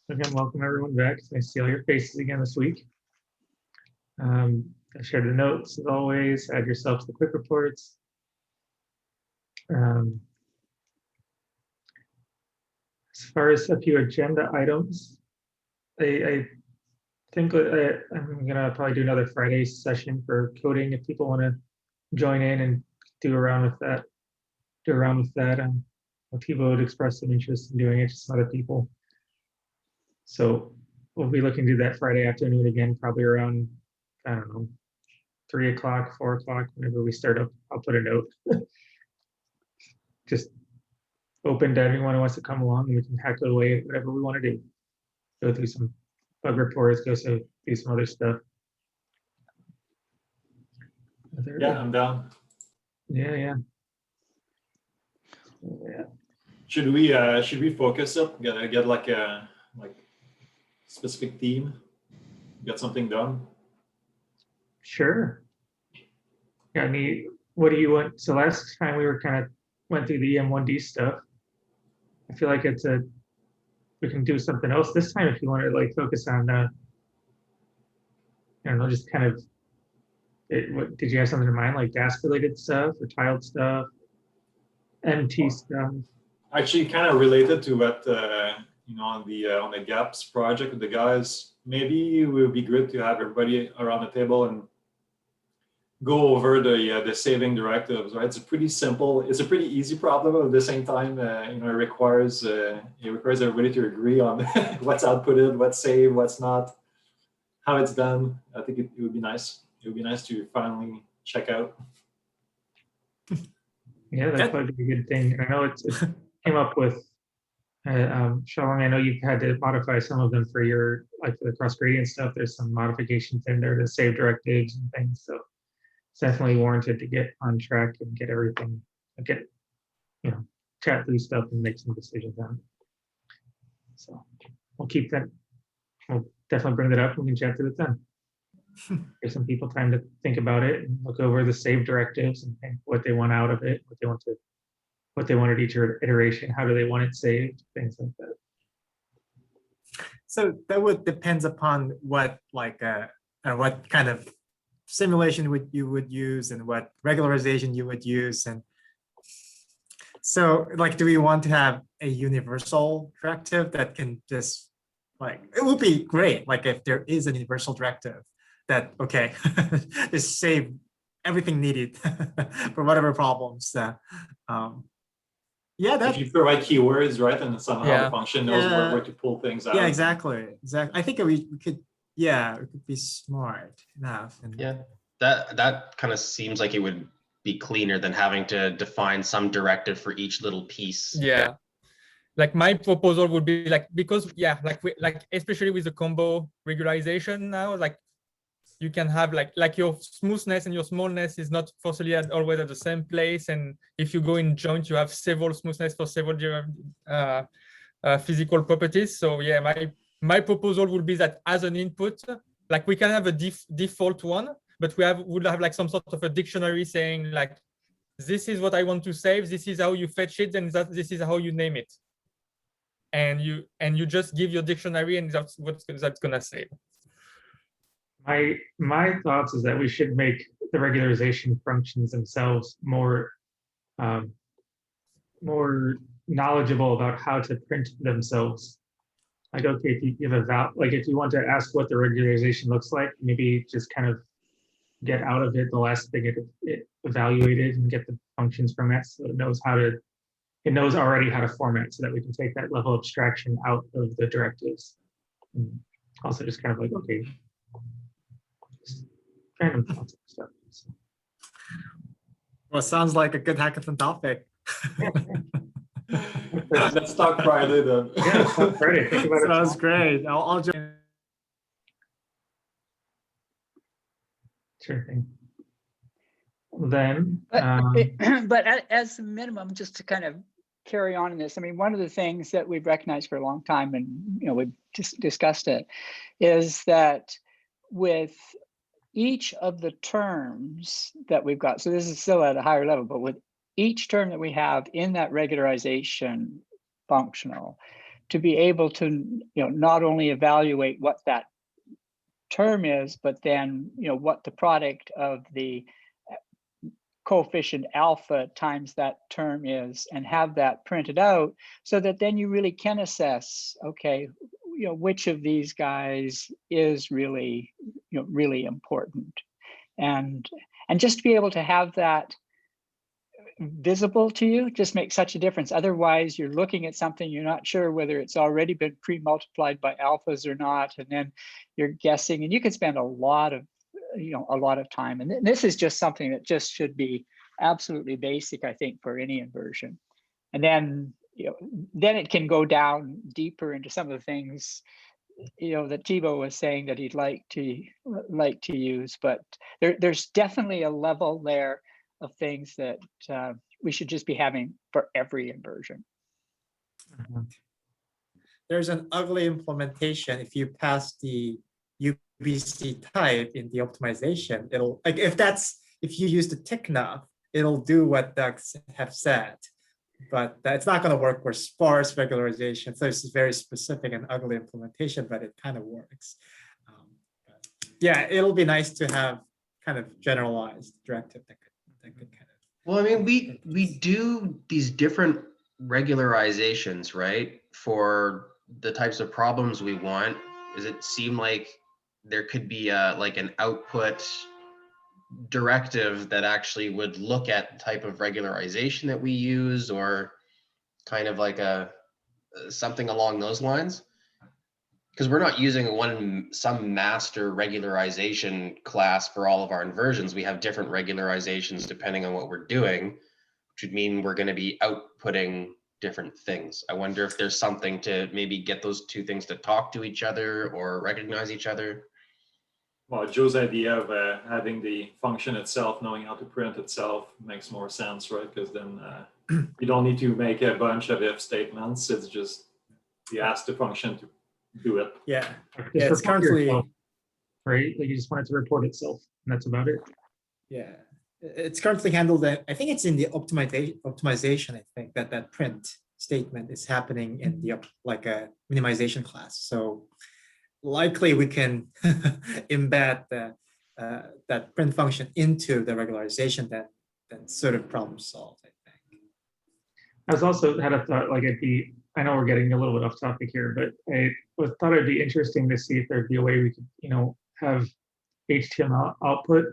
Again, welcome everyone back. It's nice to see all your faces again this week. I shared the notes as always. Add yourself to the quick reports. As far as a few agenda items, I think I'm gonna probably do another Friday session for coding if people want to join in and do around with that. If people would express some interest in doing it, just other people. So we'll be looking to do that Friday afternoon again, probably around, I don't know, 3 o'clock, 4 o'clock, whenever we start up. I'll put a note. Just open to everyone who wants to come along, and we can hack away at whatever we want to do. Go through some bug reports, do some other stuff. Yeah, I'm down. Yeah. Should we focus up? Get like a specific theme? Get something done? Sure. Yeah, what do you want? So last time we were kind of went through the EM1D stuff. I feel like we can do something else this time if you want to like focus on I don't know, just kind of what did you have something in mind, like gas related stuff or tiled stuff, MT stuff? Actually, kind of related to what on the GAPS project with the guys. Maybe it would be good to have everybody around the table and go over the saving directives. Right, it's pretty simple. It's a pretty easy problem, but at the same time, it requires everybody to agree on what's outputted, what's saved, what's not, how it's done. I think it would be nice. It would be nice to finally check out. Yeah, that's probably a good thing. And I know it came up with Shalom. I know you've had to modify some of them for for the cross gradient stuff. There's some modifications in there to save directives and things. So it's definitely warranted to get on track and get everything, chat through stuff and make some decisions on it. So we'll keep that. We'll definitely bring that up. We can chat through it then. Give some people time to think about it and look over the save directives and what they want out of it, what they wanted each iteration, how do they want it saved, things like that. So that would depends upon what what kind of simulation you would use and what regularization you would use. And so do we want to have a universal directive that can just it would be great if there is a universal directive that just save everything needed for whatever problems that if you provide keywords, right, and somehow the function knows where to pull things out. Yeah, exactly. I think we could it could be smart enough. And that kind of seems like it would be cleaner than having to define some directive for each little piece. Yeah. My proposal would be because especially with the combo regularization now, you can have your smoothness and your smallness is not forcibly always at the same place, and if you go in joint, you have several smoothness for several physical properties. So my proposal would be that as an input, we can have a default one, but would have some sort of a dictionary saying this is what I want to save, this is how you fetch it, and this is how you name it. And you just give your dictionary, and that's what that's gonna save. My thoughts is that we should make the regularization functions themselves more knowledgeable about how to print themselves. If you give if you want to ask what the regularization looks like, maybe just kind of get out of it the last thing it evaluated and get the functions from it, so it knows already how to format, so that we can take that level of abstraction out of the directives. And also just kind of random stuff. So. Well, sounds like a good hackathon topic. Let's talk Friday then. Yeah, let's talk Friday. Think about Sounds great. I'll join. Sure thing. Then, but as a minimum, just to kind of carry on in this, I mean, one of the things that we've recognized for a long time, and we've just discussed it, is that with each of the terms that we've got, so this is still at a higher level, but with each term that we have in that regularization functional, to be able to, not only evaluate what that term is, but then, what the product of the coefficient alpha times that term is, and have that printed out so that then you really can assess, okay, which of these guys is really, really important. And just to be able to have that visible to you just makes such a difference. Otherwise, you're looking at something, you're not sure whether it's already been pre-multiplied by alphas or not, and then you're guessing, and you can spend a lot of time. And this is just something that just should be absolutely basic, I think, for any inversion. And then, then it can go down deeper into some of the things, that Thibaut was saying that he'd like to use. But there's definitely a level there of things that we should just be having for every inversion. There's an ugly implementation. If you pass the UBC type in the optimization, it'll, like, if you use the TICNA, it'll do what Doug have said, but it's not going to work for sparse regularization. So it's very specific and ugly implementation, but it kind of works. Yeah, it'll be nice to have kind of generalized directive that could kind of. Well, I mean, we do these different regularizations, right? For the types of problems we want. Does it seem like there could be like an output directive that actually would look at the type of regularization that we use, or kind of like something along those lines? Because we're not using some master regularization class for all of our inversions. We have different regularizations depending on what we're doing, which would mean we're going to be outputting different things. I wonder if there's something to maybe get those two things to talk to each other or recognize each other. Well, Joe's idea of having the function itself, knowing how to print itself, makes more sense, right? Because then you don't need to make a bunch of if statements. It's just you ask the function to do it. Yeah, Just it's report currently yourself, right? Like you just want it to report itself, and that's about it. yeah, it's currently handled. I think it's in the optimization. I think that print statement is happening in the like a minimization class. So likely we can embed that print function into the regularization that sort of problem solved, I think. I was also had a thought, like I know we're getting a little bit off topic here, but I thought it'd be interesting to see if there'd be a way we could, have HTML output,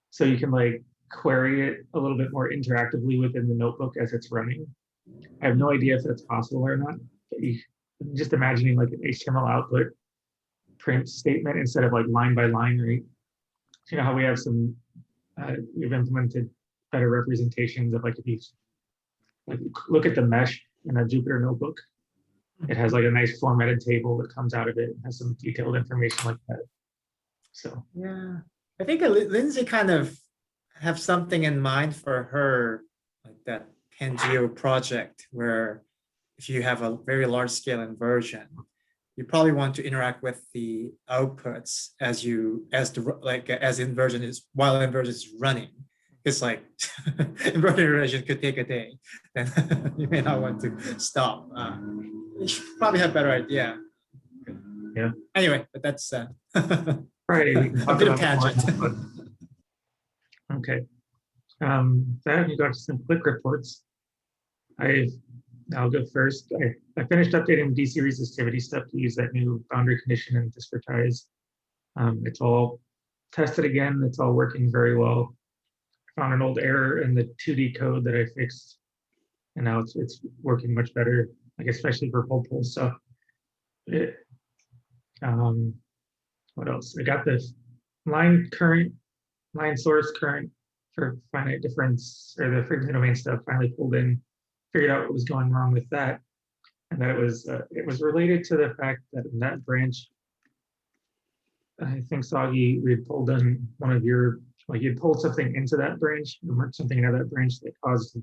so you can like query it a little bit more interactively within the notebook as it's running. I have no idea if that's possible or not. But just imagining like an HTML output print statement instead of like line by line, right? You know how we have we've implemented better representations of like if you like look at the mesh in a Jupyter notebook, it has like a nice formatted table that comes out of it, has some detailed information like that. So yeah, I think Lindsay kind of have something in mind for her, like that Pangeo project, where if you have a very large scale inversion, you probably want to interact with the outputs as inversion is while inversion is running. It's like inversion could take a day, then you may not want to stop. You should probably have a better idea. Yeah. Anyway, but that's Friday we can a talk bit of about more, tangent. but- Okay. Then you got some quick reports. I'll go first. I finished updating DC resistivity stuff to use that new boundary condition and discretize. It's all tested again. It's all working very well. I found an old error in the 2D code that I fixed, and now it's working much better, like especially for pull stuff. What else? I got this line source current for finite difference, or the frequency domain stuff finally pulled in, figured out what was going wrong with that, and that it was related to the fact that in that branch, I think Soggy, we had pulled in one of your, like you had pulled something into that branch, or merged something into that branch that caused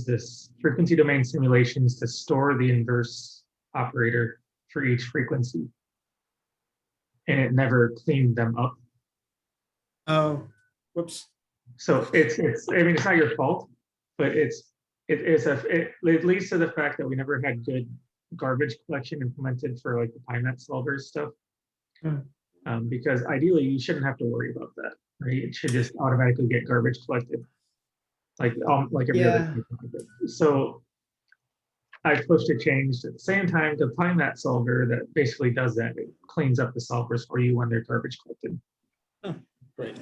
this frequency domain simulations to store the inverse operator for each frequency, and it never cleaned them up. Oh, whoops. So it's I mean, it's not your fault, but it's it leads to the fact that we never had good garbage collection implemented for like the PyNet solvers stuff. Because ideally you shouldn't have to worry about that, right? It should just automatically get garbage collected, like every other project. So I pushed a change at the same time to PyNet solver that basically does that. It cleans up the solvers for you when they're garbage collected. Oh, great.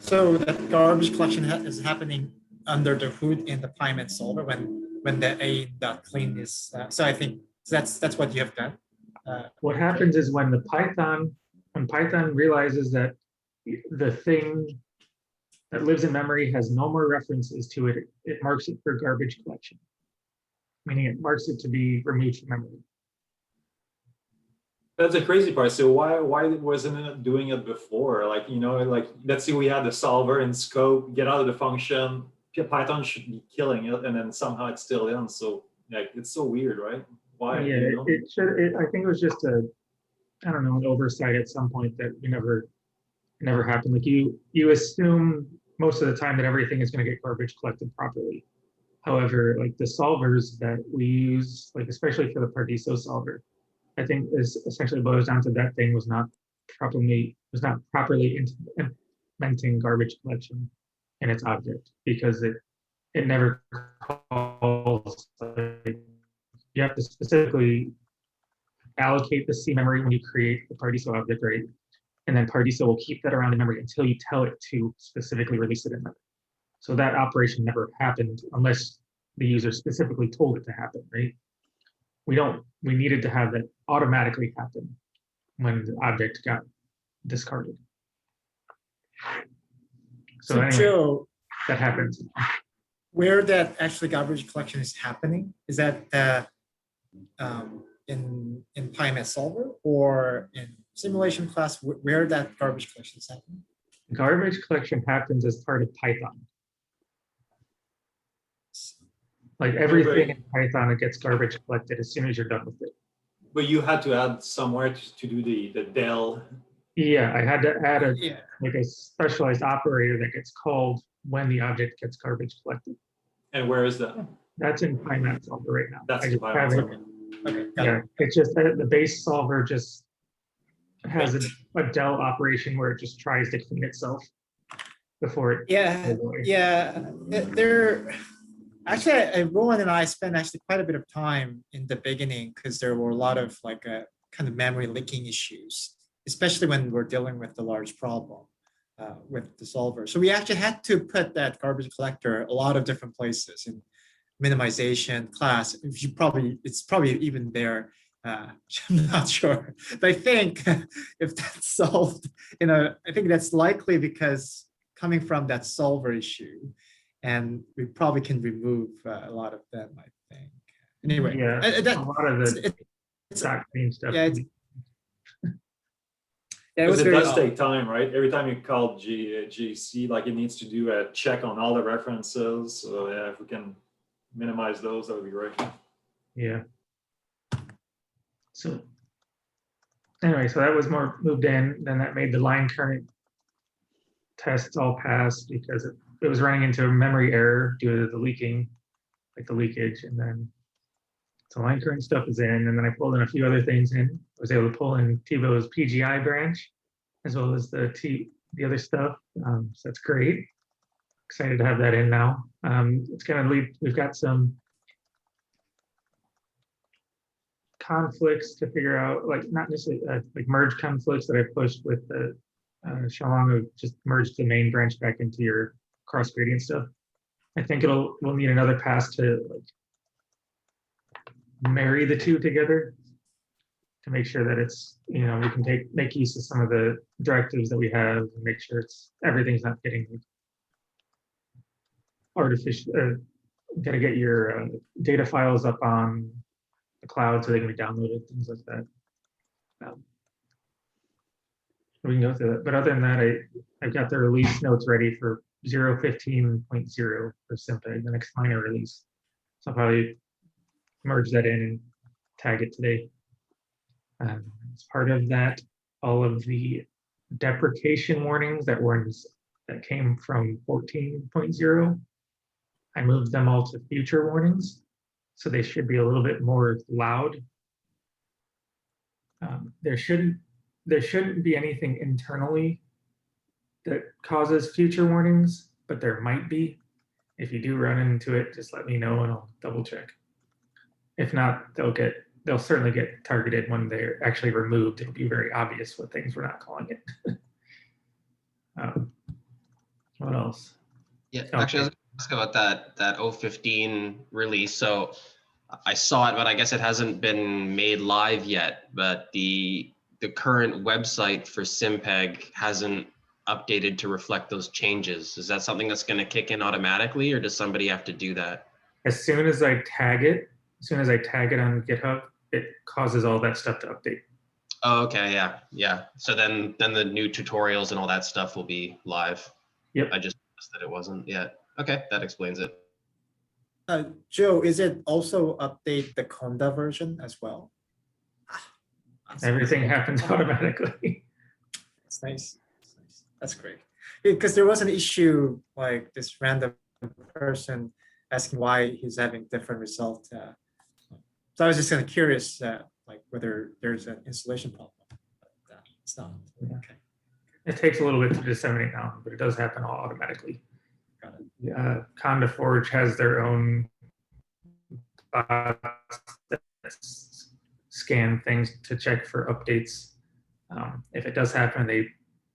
So that garbage collection is happening under the hood in the PyNet solver when the a.clean is. So I think that's what you have done. What happens is when Python realizes that the thing that lives in memory has no more references to it, it marks it for garbage collection, meaning it marks it to be removed from memory. That's the crazy part. So why wasn't it doing it before? Like, like let's say we had the solver in scope, get out of the function, Python should be killing it, and then somehow it's still in. So like it's so weird, right? Why? Yeah, it should. I think it was just I don't know, an oversight at some point that never happened. Like you assume most of the time that everything is going to get garbage collected properly. However, like the solvers that we use, like especially for the Paradiso solver, I think is essentially boils down to that thing was not properly implementing garbage collection in its object, because it never calls. Like, you have to specifically allocate the C memory when you create the Paradiso object, right? And then Paradiso will keep that around in memory until you tell it to specifically release it in memory. So that operation never happened unless the user specifically told it to happen, right? We needed to have that automatically happen when the object got discarded. So anyway, Joe, that happens. Where that actually garbage collection is happening, is that in PyNet solver or in simulation class, where that garbage collection is happening? Garbage collection happens as part of Python. Like everything in Python, it gets garbage collected as soon as you're done with it. But you had to add somewhere to do the del. Yeah, I had to add like a specialized operator that gets called when the object gets garbage collected. And where is that? That's in PyNet solver right now. That's I the just have it. Okay. Yeah, it's just that the base solver just has a del operation where it just tries to clean itself before it. There. Actually, Rowan and I spent actually quite a bit of time in the beginning because there were a lot of like kind of memory leaking issues, especially when we're dealing with the large problem with the solver. So we actually had to put that garbage collector a lot of different places in minimization class. It's probably even there. I'm not sure, but I think if that's solved, I think that's likely because coming from that solver issue. And we probably can remove a lot of them, I think. Anyway, yeah, a lot of the stock clean stuff. Yeah, Because it does take time, right? Every time you call GC, like it needs to do a check on all the references. So yeah, if we can minimize those, that would be great. Yeah. So anyway, so that was more moved in. Then that made the line current tests all pass because it was running into a memory error due to the leaking, like the leakage. And then so line current stuff is in, and then I pulled in a few other things in. I was able to pull in TiVo's PGI branch, as well as the other stuff. So that's great. Excited to have that in now. It's gonna lead, we've got some conflicts to figure out, like not necessarily like merge conflicts that I pushed with the Shalong, who just merged the main branch back into your cross gradient stuff. I think we'll need another pass to like marry the two together to make sure that it's, we can make use of some of the directives that we have and make sure everything's not getting artificial. Got to get your data files up on the cloud so they can be downloaded, things like that. We can go through that. But other than that, I've got the release notes ready for 0.15.0 for SimPEG, the next minor release. So I'll probably merge that in and tag it today. As part of that, all of the deprecation warnings that came from 14.0 I moved them all to future warnings, so they should be a little bit more loud. There shouldn't be anything internally that causes future warnings, but there might be. If you do run into it, just let me know and I'll double check. If not, they'll certainly get targeted when they're actually removed. It'll be very obvious what things we're not calling it. What else? Yeah, Okay. actually, I was going to ask about that 015 release. So I saw it, but I guess it hasn't been made live yet. But the current website for SimPEG hasn't updated to reflect those changes. Is that something that's going to kick in automatically, or does somebody have to do that? As soon as I tag it on GitHub, it causes all that stuff to update. Oh, okay, yeah. So then the new tutorials and all that stuff will be live. Yep. I just noticed that it wasn't yet. Okay, that explains it. Joe, is it also update the Conda version as well? Everything happens automatically. That's nice. That's great. Because there was an issue like this random person asking why he's having different results. So I was just kind of curious, like whether there's an installation problem. But it's not. Yeah. Okay. It takes a little bit to disseminate now, but it does happen all automatically. Got it. Conda Forge has their own bots that scan things to check for updates. If it does happen,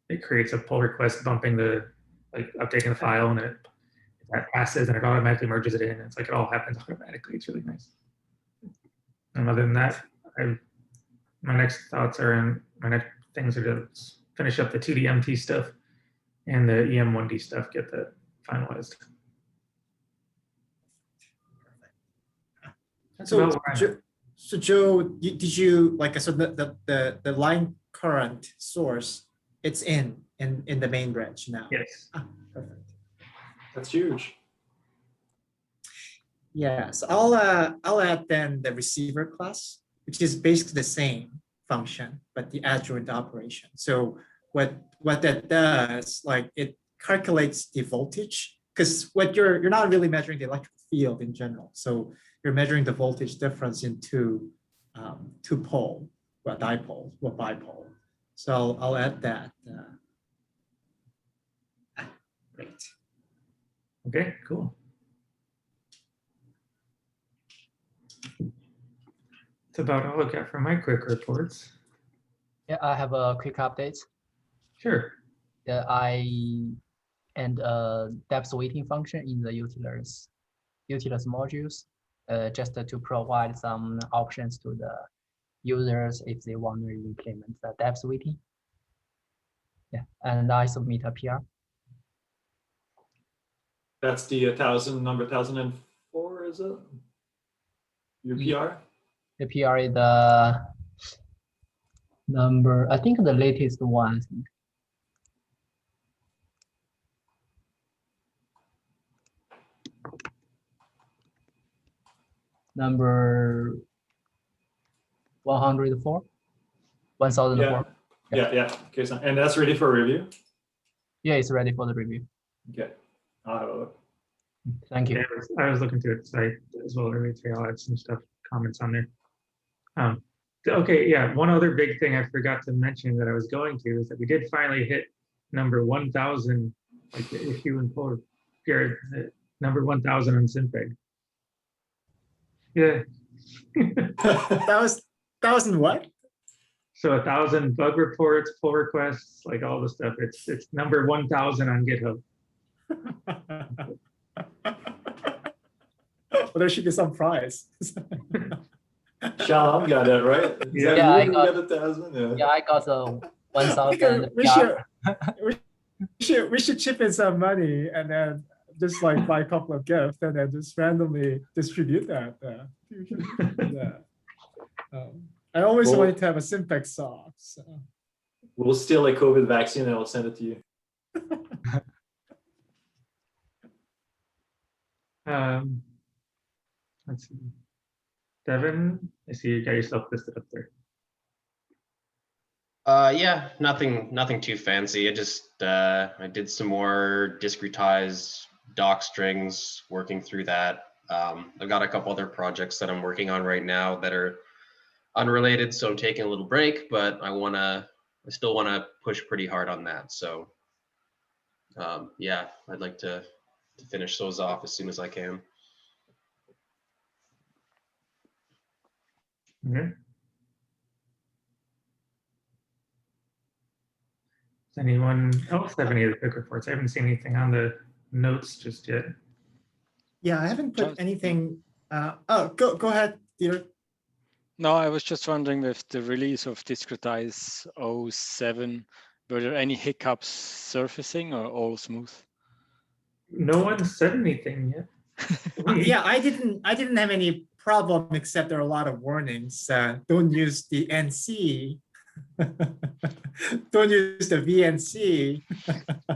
it creates a pull request bumping updating the file, and that passes and it automatically merges it in. It's like it all happens automatically. It's really nice. And other than that, my next thoughts are my next things are to finish up the 2D MT stuff and the EM1D stuff, get that finalized. That's So, about where I'm at. so Joe, did you like so the line current source? It's in the main branch now. Yes. Perfect. That's huge. Yeah, so I'll add then the receiver class, which is basically the same function, but the adjoint operation. So what that does, like it calculates the voltage, because what you're not really measuring the electric field in general. So you're measuring the voltage difference in two pole, well, dipole, or bipole. So I'll add that. Great. Okay, cool. That's about all I got for my quick reports. Yeah, I have a quick update. Sure. And depth weighting function in the utilers modules, just to provide some options to the users if they want to implement the depth weighting. Yeah, and I submit a PR. That's the number 1004, is it? Your PR? The PR is the number, I think the latest one. Number 104, 1004. Yeah. Okay, so, and that's ready for review? Yeah, it's ready for the review. Okay, I'll have a look. Thank you. Yeah, I was looking through its site as well earlier today. I'll add some stuff, comments on there. Okay, yeah, one other big thing I forgot to mention that I was going to is that we did finally hit number 1,000, like the issue and pull here, number 1,000 on SimPEG. Yeah. 1,000 what? So 1,000 bug reports, pull requests, like all the stuff. It's number 1,000 on GitHub. Well, there should be some prize. Shalom got that, right? Yeah, I you got- got 1,000. Yeah, I got the Okay, 1,000. we should chip in some money and then just like buy a couple of gifts and then just randomly distribute that. Yeah. I always Well- wanted to have a SimPEG sock. So. We'll steal a COVID vaccine and we'll send it to you. Let's see. Devin, I see you got yourself listed up there. Yeah, nothing too fancy. I just I did some more discretized doc strings, working through that. I've got a couple other projects that I'm working on right now that are unrelated, so I'm taking a little break, but I still wanna push pretty hard on that. So yeah, I'd like to finish those off as soon as I can. Okay. Does anyone else have any other quick reports? I haven't seen anything on the notes just yet. Yeah, I haven't put Just- anything. Oh, go ahead, Peter. No, I was just wondering with the release of Discretize 07, were there any hiccups surfacing or all smooth? No one said anything yet. Yeah, I didn't have any problem except there are a lot of warnings. Don't use the NC. Don't use the VNC.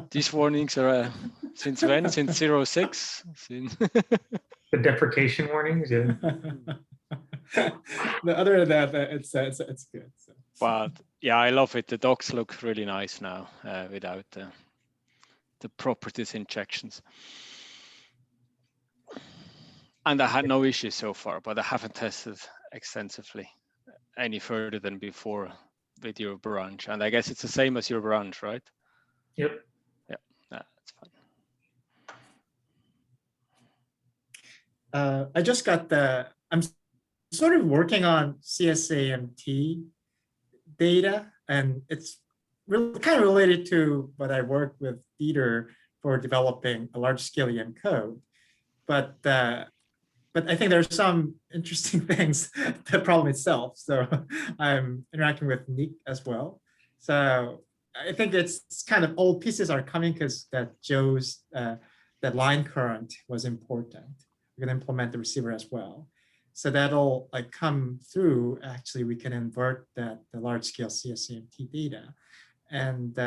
These warnings are since when? Since 06? The deprecation warnings, yeah. The other than that, it's good. So. But yeah, I love it. The docs look really nice now without the properties injections. And I had no issues so far, but I haven't tested extensively any further than before with your branch. And I guess it's the same as your branch, right? Yep. Yeah, that's fine. I just got I'm sort of working on CSAMT data, and it's kind of related to what I worked with Dieter for developing a large-scale EM code. But I think there's some interesting things, the problem itself. So I'm interacting with Nick as well. So I think it's kind of old pieces are coming because that Joe's, that line current was important. We're gonna implement the receiver as well. So that'll like come through. Actually, we can invert the large scale CSAMT data. And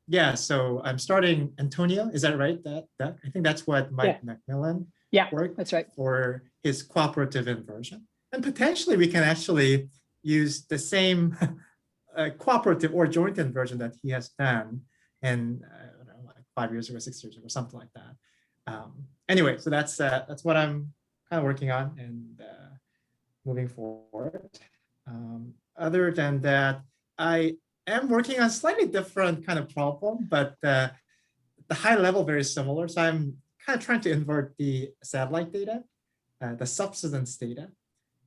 yeah, so I'm starting Antonio, is that right? That I think that's what Mike Macmillan worked, that's right, for his cooperative inversion. And potentially we can actually use the same cooperative or joint inversion that he has done in I don't know, like 5 years ago, 6 years ago, something like that. Anyway, so that's what I'm kind of working on and moving forward. Other than that, I am working on slightly different kind of problem, but the high level very similar. So I'm kind of trying to invert the satellite data, the subsidence data,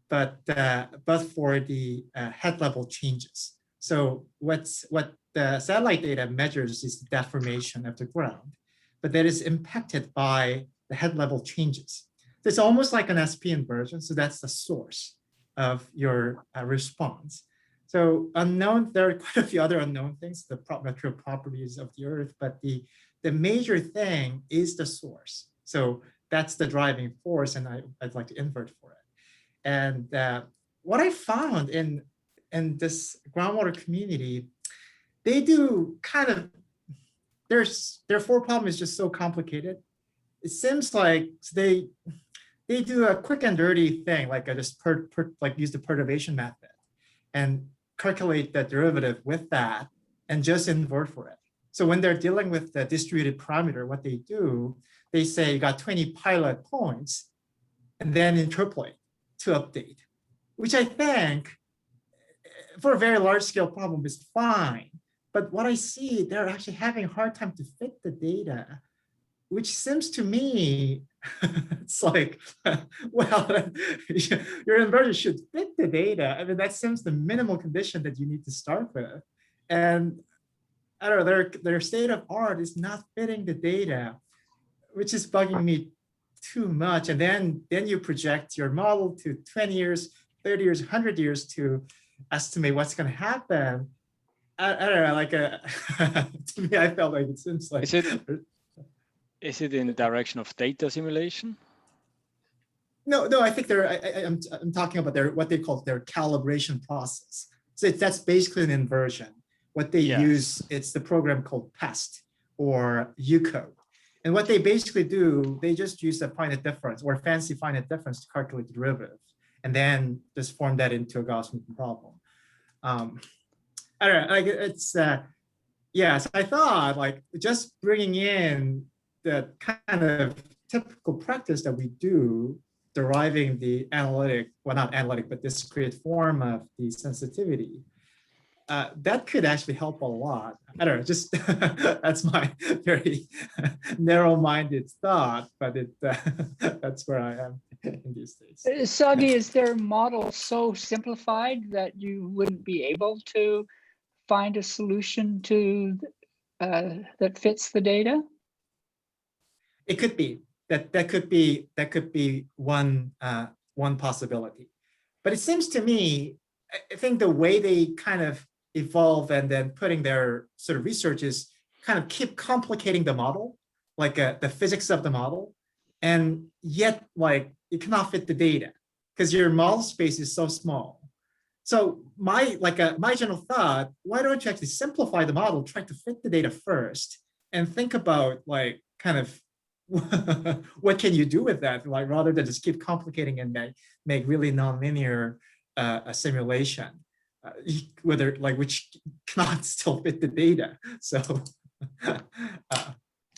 but for the head level changes. So what the satellite data measures is the deformation of the ground, but that is impacted by the head level changes. So it's almost like an SP inversion. So that's the source of your response. So unknown, there are quite a few other unknown things, the material properties of the Earth, but the major thing is the source. So that's the driving force, and I'd like to invert for it. And what I found in this groundwater community, they do kind of, their for problem is just so complicated. It seems like they do a quick and dirty thing, like I just like use the perturbation method and calculate the derivative with that and just invert for it. So when they're dealing with the distributed parameter, what they do, they say you got 20 pilot points and then interpolate to update, which I think for a very large scale problem is fine. But what I see, they're actually having a hard time to fit the data, which seems to me, it's like, well, your inversion should fit the data. I mean, that seems the minimal condition that you need to start with. And I don't know, their state of art is not fitting the data, which is bugging me too much. And then you project your model to 20 years, 30 years, 100 years to estimate what's going to happen. I don't know, like to me, I felt like it seems like. Is it in the direction of data simulation? No, I think I'm talking about what they call their calibration process. So that's basically an inversion. What they use, it's the program called PEST or UCode. And what they basically do, they just use a finite difference or fancy finite difference to calculate the derivative, and then just form that into a Gauss-Newton problem. I don't know, like it's, yeah, so I thought like just bringing in the kind of typical practice that we do, deriving the analytic, well, not analytic, but discrete form of the sensitivity, that could actually help a lot. I don't know, just that's my very narrow-minded thought, but that's where I am in these days. Sagi, is their model so simplified that you wouldn't be able to find a solution to that fits the data? It could be that could be one one possibility, but it seems to me, I think the way they kind of evolve and then putting their sort of research is kind of keep complicating the model, like the physics of the model, and yet like it cannot fit the data because your model space is so small. So my general thought, why don't you actually simplify the model, try to fit the data first, and think about like kind of what can you do with that, like rather than just keep complicating and make really nonlinear a simulation, whether like which cannot still fit the data. So I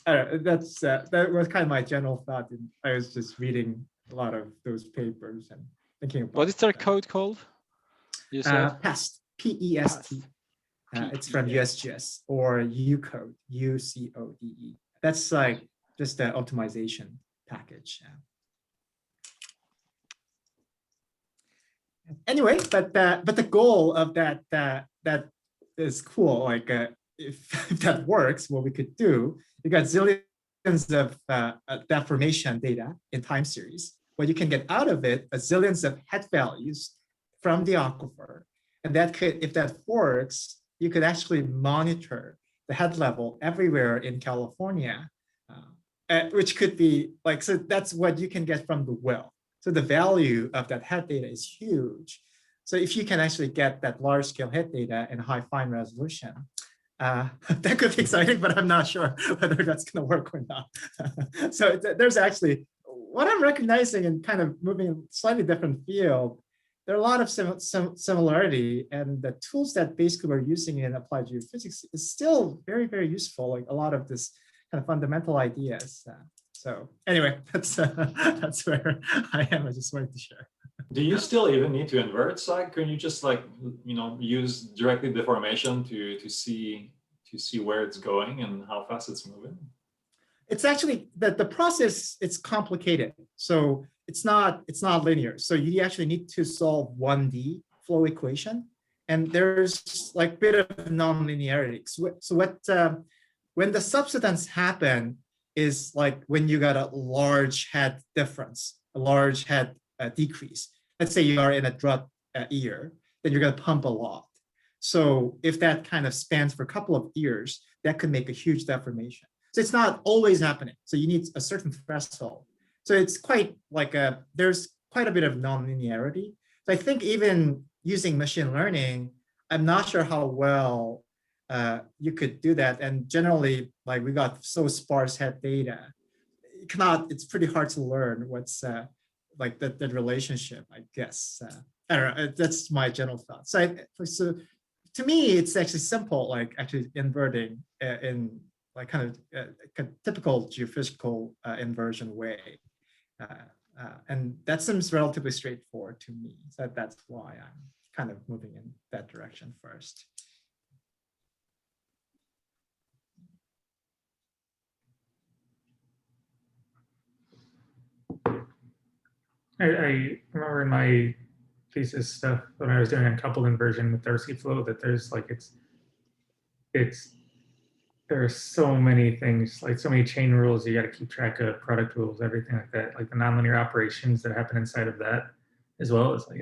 don't know, that was kind of my general thought. And I was just reading a lot of those papers and thinking about What is their code called? You said PEST, P-E-S-T. It's from USGS or UCode, UCODE. That's like just the optimization package. Anyway, but the goal of that is cool. Like if that works, what we could do, you got zillions of deformation data in time series. What you can get out of it, a zillions of head values from the aquifer, and that could, if that works, you could actually monitor the head level everywhere in California, which could be like, so that's what you can get from the well. So the value of that head data is huge. So if you can actually get that large scale head data in high fine resolution, that could be exciting, but I'm not sure whether that's going to work or not. So there's actually, what I'm recognizing and kind of moving in a slightly different field, there are a lot of similarity, and the tools that basically we're using in applied geophysics is still very, very useful. Like a lot of this kind of fundamental ideas. So anyway, that's where I am. I just wanted to share. Do you still even need to invert SAG? Can you just like, you know, use directly deformation to see where it's going and how fast it's moving? It's actually that the process, it's complicated. So it's not linear. So you actually need to solve 1D flow equation. And there's like a bit of non-linearity. So what when the subsidence happen is like when you got a large head difference, a large head decrease. Let's say you are in a drought year, then you're going to pump a lot. So if that kind of spans for a couple of years, that could make a huge deformation. So it's not always happening. So you need a certain threshold. So it's quite like there's quite a bit of non-linearity. So I think even using machine learning, I'm not sure how well you could do that. And generally, like we got so sparse head data, it's pretty hard to learn what's like that relationship, I guess. I don't know, that's my general thought. So to me, it's actually simple, like actually inverting in like kind of a typical geophysical inversion way. And that seems relatively straightforward to me. So that's why I'm kind of moving in that direction first. I remember in my thesis stuff when I was doing uncoupled inversion with Darcy flow that there's like there are so many things, like so many chain rules you got to keep track of, product rules, everything like that, like the nonlinear operations that happen inside of that, as well as like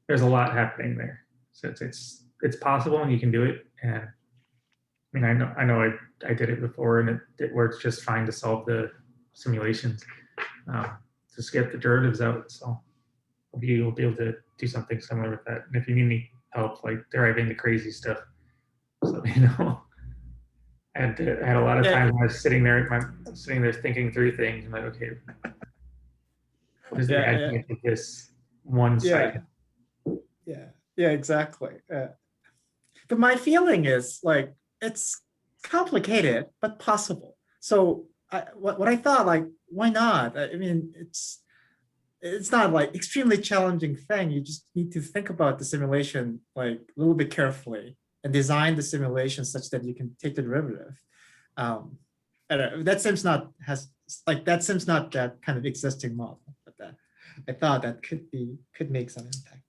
there's a lot happening there. So it's possible and you can do it. And I mean, I know I did it before and it works just fine to solve the simulations. Just get the derivatives out. So you'll be able to do something similar with that. And if you need any help, like deriving the crazy stuff, so you know, I had a lot of times when I was sitting there thinking through things. I'm like, okay, what is the advantage of this one site? Yeah, exactly. But my feeling is like it's complicated but possible. So what I thought, like, why not? I mean, it's not like extremely challenging thing. You just need to think about the simulation like a little bit carefully and design the simulation such that you can take the derivative. I don't know, that seems not that kind of existing model, but I thought that could make some impact.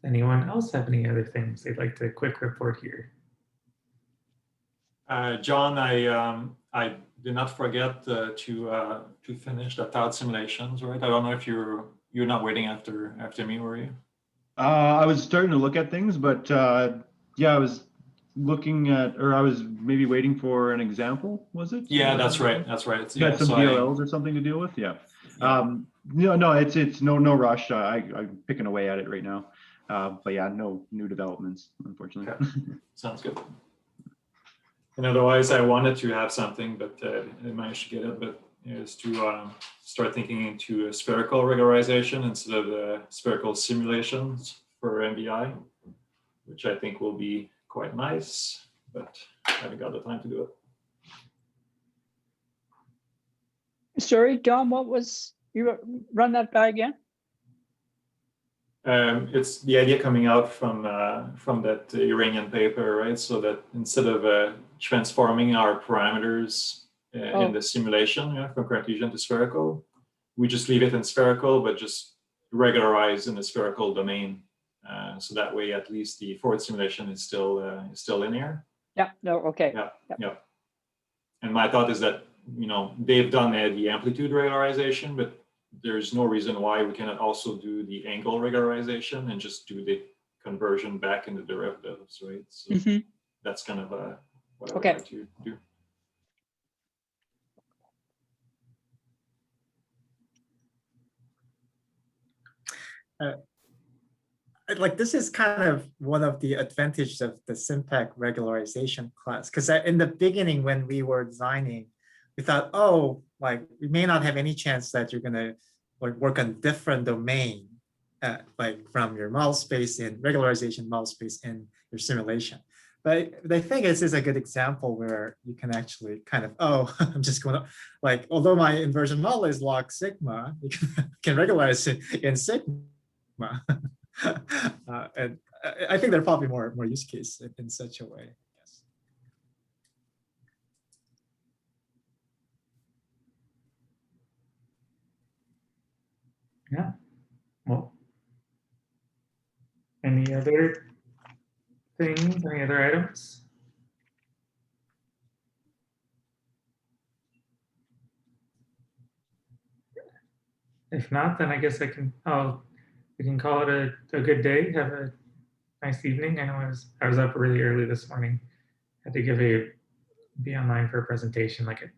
Anyone else have any other things they'd like to quick report here? John, I did not forget to finish the cloud simulations, right? I don't know if you're not waiting after me, were you? I was starting to look at things, but yeah, I was looking at, or I was maybe waiting for an example. Was it? Yeah, that's right. That's right. You had some DLLs or something to deal with. Yeah. No, it's no rush. I'm picking away at it right now. But yeah, no new developments, unfortunately. Okay. Sounds good. And otherwise, I wanted to have something, but I managed to get it. But is to start thinking into spherical regularization instead of the spherical simulations for MBI, which I think will be quite nice, but I haven't got the time to do it. Sorry, Dom, what was, you run that by again? It's the idea coming out from that Iranian paper, right? So that instead of transforming our parameters in the simulation from Cartesian to spherical, we just leave it in spherical, but just regularize in the spherical domain. So that way, at least the forward simulation is still linear. Yeah. No. Okay. Yeah. And my thought is that they've done the amplitude regularization, but there's no reason why we cannot also do the angle regularization and just do the conversion back into derivatives, right? So that's kind of what I would like to do. Like this is kind of one of the advantages of the SimPEG regularization class, because in the beginning when we were designing, we thought, oh, like we may not have any chance that you're gonna like work on different domain, like from your model space in regularization model space in your simulation. But I think this is a good example where you can actually kind of, oh, I'm just going to, like, although my inversion model is log sigma, you can regularize it in sigma. And I think there are probably more use cases in such a way. Yes. Yeah. Well, any other things, any other items? If not, then I guess we can call it a good day. Have a nice evening. I know I was up really early this morning. Had to be online for a presentation like at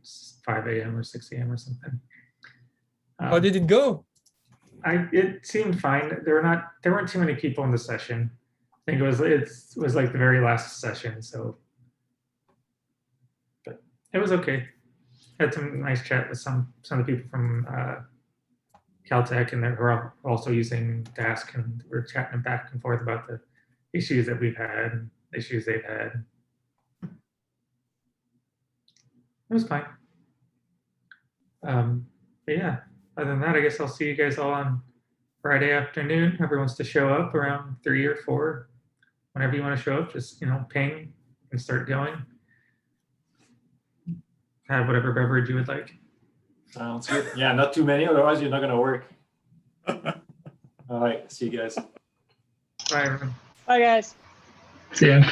5 a.m. or 6 a.m. or something. How did it go? It seemed fine. There weren't too many people in the session. I think it was like the very last session, so but it was okay. Had some nice chat with some of the people from Caltech, and they're also using Dask, and we're chatting back and forth about the issues that we've had and issues they've had. It was fine. But yeah, other than that, I guess I'll see you guys all on Friday afternoon. Whoever wants to show up around 3 or 4, whenever you want to show up, just ping and start going. Have whatever beverage you would like. Sounds good. Yeah, not too many, otherwise you're not going to work. All right, see you guys. Bye, everyone. Bye, guys. See ya.